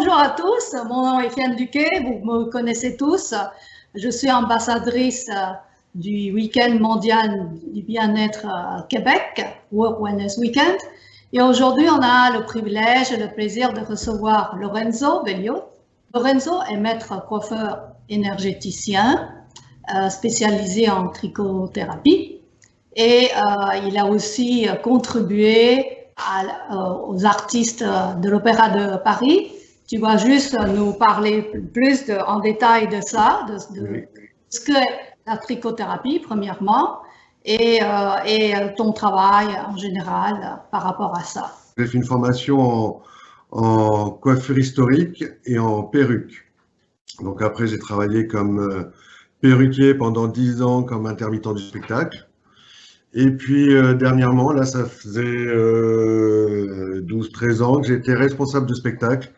Bonjour à tous, mon nom est Fiane Duquet, vous me connaissez tous. Je suis ambassadrice du Week-end mondial du bien-être à Québec, Work Wellness Weekend. Et aujourd'hui, on a le privilège et le plaisir de recevoir Lorenzo Veglio. Lorenzo est maître coiffeur énergéticien spécialisé en trichothérapie et il a aussi contribué aux artistes de l'Opéra de Paris. Tu vas juste nous parler plus en détail de ça, de ce qu'est la trichothérapie, premièrement, et ton travail en général par rapport à ça. J'ai fait une formation en coiffure historique et en perruque. Donc après, j'ai travaillé comme perruquier pendant 10 ans comme intermittent du spectacle. Et puis dernièrement, là, ça faisait 12-13 ans que j'étais responsable de spectacle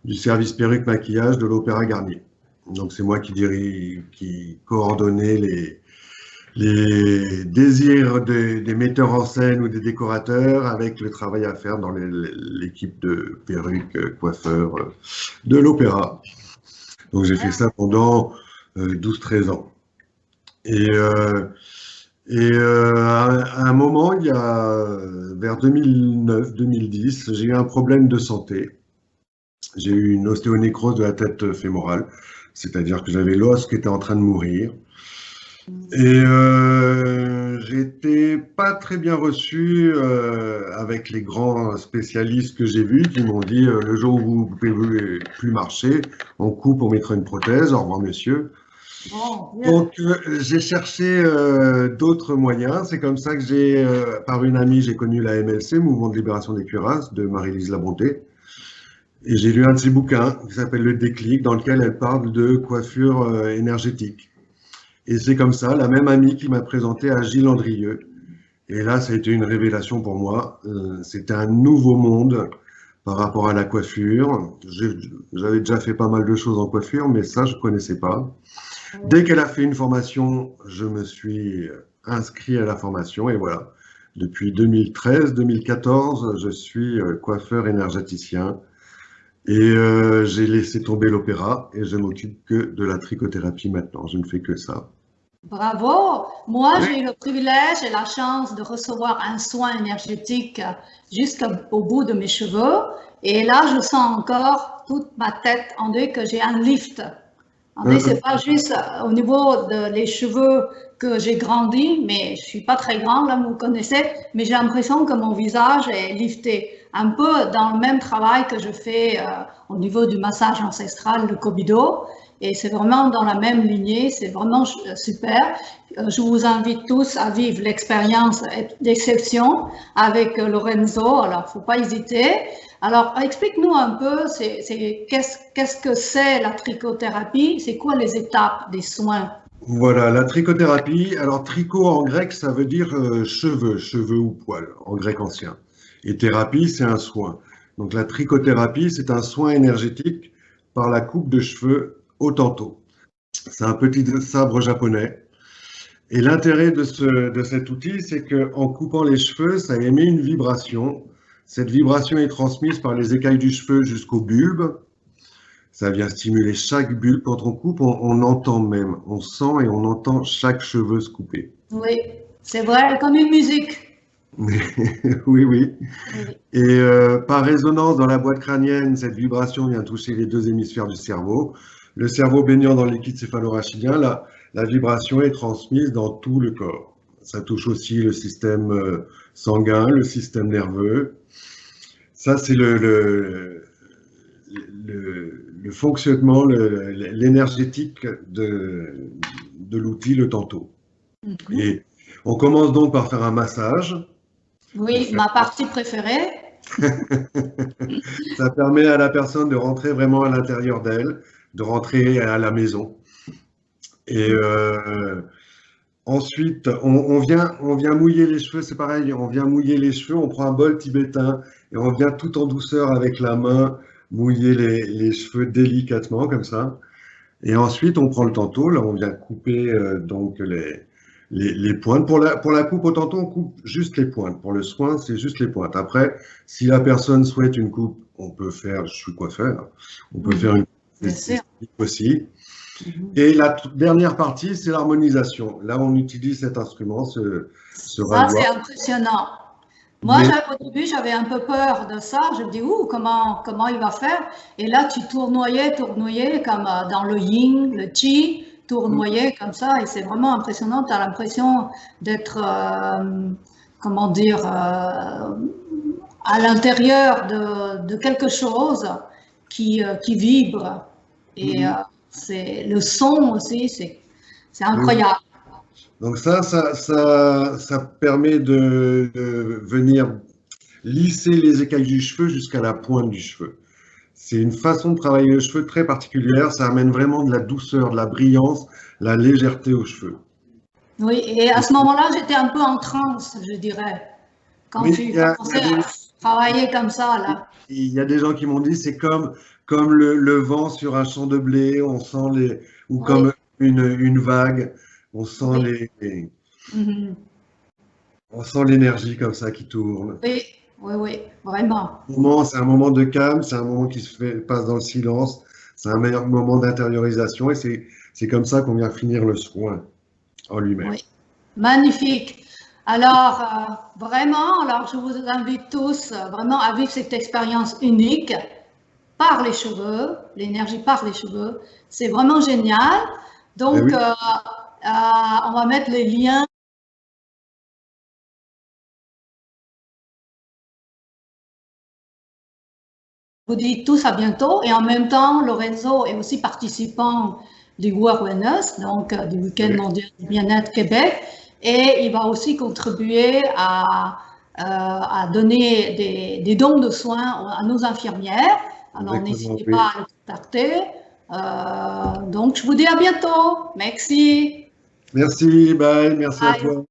du service perruque maquillage de l'Opéra Garnier. Donc c'est moi qui coordonnais les désirs des metteurs en scène ou des décorateurs avec le travail à faire dans l'équipe de perruques, coiffeurs de l'opéra. Donc j'ai fait ça pendant 12-13 ans. Et à un moment, il y a vers 2009-2010, j'ai eu un problème de santé. J'ai eu une ostéonécrose de la tête fémorale, c'est-à-dire que j'avais l'os qui était en train de mourir. Et j'étais pas très bien reçu avec les grands spécialistes que j'ai vus qui m'ont dit le jour où vous ne pouvez plus marcher, on coupe, on mettra une prothèse, au revoir monsieur. Donc j'ai cherché d'autres moyens. C'est comme ça que par une amie, j'ai connu la MLC, Mouvement de Libération des Cuirasses, de Marie-Lise Labonté. Et j'ai lu un de ses bouquins qui s'appelle Le Déclic, dans lequel elle parle de coiffure énergétique. Et c'est comme ça, la même amie qui m'a présenté à Gilles Andrieux. Et là, ça a été une révélation pour moi. C'était un nouveau monde par rapport à la coiffure. J'avais déjà fait pas mal de choses en coiffure, mais ça, je ne connaissais pas. Dès qu'elle a fait une formation, je me suis inscrit à la formation et voilà. Depuis 2013-2014, je suis coiffeur énergéticien et j'ai laissé tomber l'opéra et je m'occupe que de la trichothérapie maintenant. Je ne fais que ça. Bravo! Moi, j'ai eu le privilège et la chance de recevoir un soin énergétique jusqu'au bout de mes cheveux. Et là, je sens encore toute ma tête en deuil que j'ai un lift. C'est pas juste au niveau des cheveux que j'ai grandi, mais je suis pas très grande, là, vous connaissez, mais j'ai l'impression que mon visage est lifté. Un peu dans le même travail que je fais au niveau du massage ancestral, le Kobudo. Et c'est vraiment dans la même lignée, c'est vraiment super. Je vous invite tous à vivre l'expérience d'exception avec Lorenzo, alors faut pas hésiter. Alors, explique-nous un peu, qu'est-ce que c'est la trichothérapie? C'est quoi les étapes des soins? Voilà, la trichothérapie. Alors, tricot en grec, ça veut dire cheveux ou poils, en grec ancien. Et thérapie, c'est un soin. Donc, la trichothérapie, c'est un soin énergétique par la coupe de cheveux au tanto. C'est un petit sabre japonais. Et l'intérêt de cet outil, c'est qu'en coupant les cheveux, ça émet une vibration. Cette vibration est transmise par les écailles du cheveu jusqu'au bulbe. Ça vient stimuler chaque bulbe. Quand on coupe, on entend même, on sent et on entend chaque cheveu se couper. Oui, c'est vrai, comme une musique. Oui, oui. Et par résonance dans la boîte crânienne, cette vibration vient toucher les deux hémisphères du cerveau. Le cerveau baignant dans le liquide céphalorachidien, la vibration est transmise dans tout le corps. Ça touche aussi le système sanguin, le système nerveux. Ça, c'est le fonctionnement, l'énergétique de l'outil, le tanto. Et on commence donc par faire un massage. Oui, ma partie préférée. Ça permet à la personne de rentrer vraiment à l'intérieur d'elle, de rentrer à la maison. Et ensuite, on vient mouiller les cheveux, c'est pareil, on vient mouiller les cheveux, on prend un bol tibétain et on vient tout en douceur avec la main mouiller les cheveux délicatement comme ça. Et ensuite, on prend le tanto, là on vient couper donc les pointes. Pour la coupe au tampon, on coupe juste les pointes. Pour le soin, c'est juste les pointes. Après, si la personne souhaite une coupe, on peut faire, je suis coiffeur, on peut faire une coupe esthétique aussi. Et la dernière partie, c'est l'harmonisation. Là, on utilise cet instrument, ce rasoir. Ça, c'est impressionnant. Moi, au début, j'avais un peu peur de ça. Je me dis, comment il va faire? Et là, tu tournoyais comme dans le yin, le chi, tournoyais comme ça. Et c'est vraiment impressionnant. Tu as l'impression d'être, comment dire, à l'intérieur de quelque chose qui vibre. Et c'est le son aussi, c'est incroyable. Donc ça permet de venir lisser les écailles du cheveu jusqu'à la pointe du cheveu. C'est une façon de travailler le cheveu très particulière. Ça amène vraiment de la douceur, de la brillance, la légèreté aux cheveux. Oui, et à ce moment-là, j'étais un peu en transe, je dirais, quand tu commençais à travailler comme ça, là. Il y a des gens qui m'ont dit, c'est comme le vent sur un champ de blé, on sent ou comme une vague, on sent on sent l'énergie comme ça qui tourne. Oui, vraiment. C'est un moment de calme, c'est un moment qui passe dans le silence, c'est un meilleur moment d'intériorisation et c'est comme ça qu'on vient finir le soin en lui-même. Oui, magnifique. Alors, vraiment, je vous invite tous vraiment à vivre cette expérience unique par les cheveux, l'énergie par les cheveux. C'est vraiment génial. Donc, on va mettre les liens. Je vous dis tous à bientôt. Et en même temps, Lorenzo est aussi participant du Awareness, donc du Week-end mondial du bien-être Québec. Et il va aussi contribuer à donner des dons de soins à nos infirmières. Alors, n'hésitez pas à le contacter. Donc, je vous dis à bientôt. Merci. Merci, bye. Merci à toi.